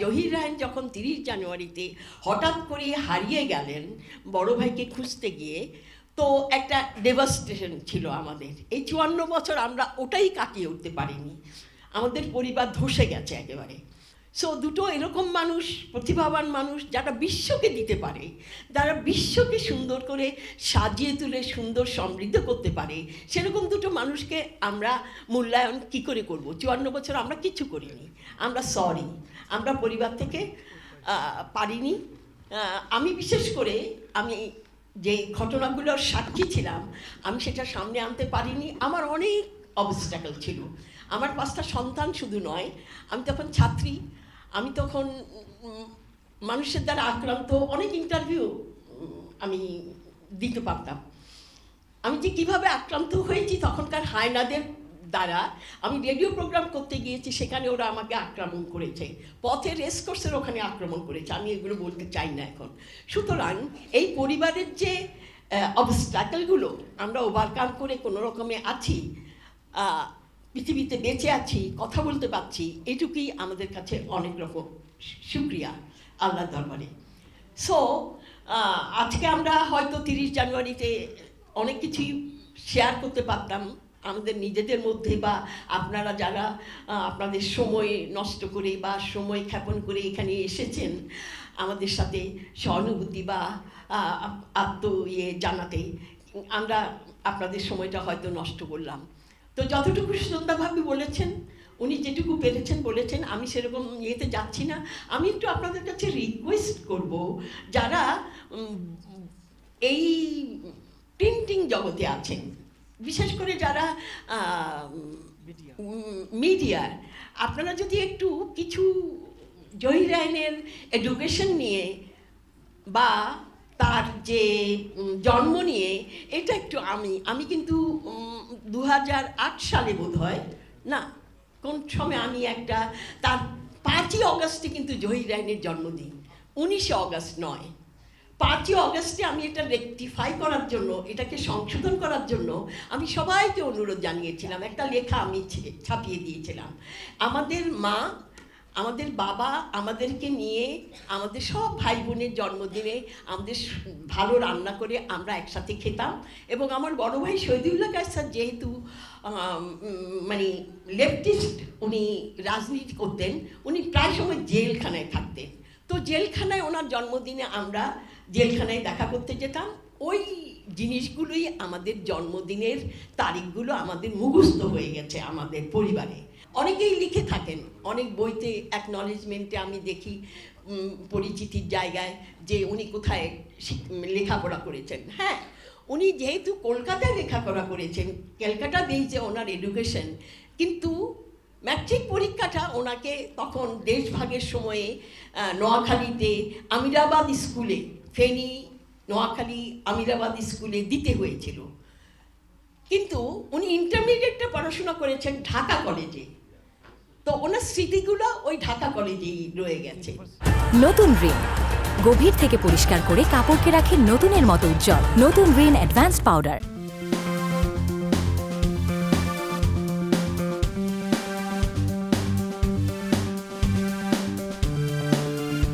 জহির রায়হান যখন 30 জানুয়ারিতে হঠাৎ করে হারিয়ে গেলেন বড় ভাইকে খুঁজতে গিয়ে, তো একটা ডেভাস্টেশন ছিল আমাদের। এই 54 বছর আমরা ওটাই কাটিয়ে উঠতে পারিনি, আমাদের পরিবার ধসে গেছে একেবারে। সো দুটো এরকম মানুষ, প্রতিভাবান মানুষ যারা বিশ্বকে দিতে পারে, যারা বিশ্বকে সুন্দর করে সাজিয়ে তুলে সুন্দর সমৃদ্ধ করতে পারে, সেরকম দুটো মানুষকে আমরা মূল্যায়ন কি করে করব? 54 বছর আমরা কিচ্ছু করিনি, আমরা সরি, আমরা পরিবার থেকে পারিনি। আমি বিশেষ করে আমি যে ঘটনাগুলোর সাক্ষী ছিলাম, আমি সেটা সামনে আনতে পারিনি। আমার অনেক অবস্ট্যাকল ছিল। আমার 5টা সন্তান শুধু নয়, আমি তখন ছাত্রী, আমি তখন মানুষের দ্বারা আক্রান্ত, অনেক ইন্টারভিউ আমি দিতে পারতাম। আমি যে কীভাবে আক্রান্ত হয়েছি তখনকার হায়নাদের দ্বারা, আমি রেডিও প্রোগ্রাম করতে গিয়েছি, সেখানে ওরা আমাকে আক্রমণ করেছে, পথে রেস কোর্সের ওখানে আক্রমণ করেছে, আমি এগুলো বলতে চাই না এখন। সুতরাং এই পরিবারের যে অবস্ট্যাকলগুলো আমরা ওভারকাম করে কোনো রকমে আছি, পৃথিবীতে বেঁচে আছি, কথা বলতে পারছি, এটুকুই আমাদের কাছে অনেক রকম শুকরিয়া আল্লাহর দরবারে। সো আজকে আমরা হয়তো 30 জানুয়ারিতে অনেক কিছুই শেয়ার করতে পারতাম আমাদের নিজেদের মধ্যে, বা আপনারা যারা আপনাদের সময় নষ্ট করে বা সময় ক্ষেপণ করে এখানে এসেছেন আমাদের সাথে সহানুভূতি বা জানাতে, আমরা আপনাদের সময়টা হয়তো নষ্ট করলাম। তো যতটুকু সুন্দরভাবে বলেছেন, উনি যেটুকু পেরেছেন বলেছেন, আমি সেরকম ইয়েতে যাচ্ছি না। আমি একটু আপনাদের কাছে রিকোয়েস্ট করব, যারা এই প্রিন্টিং জগতে আছেন, বিশেষ করে যারা মিডিয়ার, আপনারা যদি একটু কিছু জহির রায়হানের এডুকেশন নিয়ে বা তার যে জন্ম নিয়ে, এটা একটু আমি কিন্তু 2008 সালে বোধ হয় না কোন সময়, আমি একটা তার 5ই অগস্টে কিন্তু জহির রায়হানের জন্মদিন, 19শে অগস্ট নয়, 5ই অগস্টে আমি এটা রেকটিফাই করার জন্য, এটাকে সংশোধন করার জন্য আমি সবাইকে অনুরোধ জানিয়েছিলাম, একটা লেখা আমি ছাপিয়ে দিয়েছিলাম। আমাদের মা, আমাদের বাবা আমাদেরকে নিয়ে আমাদের সব ভাই বোনের জন্মদিনে আমাদের ভালো রান্না করে আমরা একসাথে খেতাম। এবং আমার বড় ভাই শহীদুল্লাহ কায়সার যেহেতু মানে লেফটিস্ট, উনি রাজনীতি করতেন, উনি প্রায় সময় জেলখানায় থাকতেন। তো জেলখানায় ওনার জন্মদিনে আমরা জেলখানায় দেখা করতে যেতাম। ওই জিনিসগুলোই আমাদের জন্মদিনের তারিখগুলো আমাদের মুখস্থ হয়ে গেছে আমাদের পরিবারে। অনেকেই লিখে থাকেন, অনেক বইতে অ্যাকনলেজমেন্টে আমি দেখি পরিচিতির জায়গায় যে উনি কোথায় লেখাপড়া করেছেন। হ্যাঁ, উনি যেহেতু কলকাতায় লেখাপড়া করেছেন, ক্যালকাটা দিয়েছে ওনার এডুকেশন, কিন্তু ম্যাট্রিক পরীক্ষাটা ওনাকে তখন দেশভাগের সময়ে নোয়াখালীতে আমিরাবাদ স্কুলে, ফেনী নোয়াখালী আমিরাবাদ স্কুলে দিতে হয়েছিল। কিন্তু উনি ইন্টারমিডিয়েটটা পড়াশোনা করেছেন ঢাকা কলেজে, তো ওনার স্মৃতিগুলো ওই ঢাকা কলেজেই রয়ে গেছে। নতুন রিন, গভীর থেকে পরিষ্কার করে কাপড়কে রাখে নতুনের মতো উজ্জ্বল। নতুন রিন অ্যাডভান্সড পাউডার।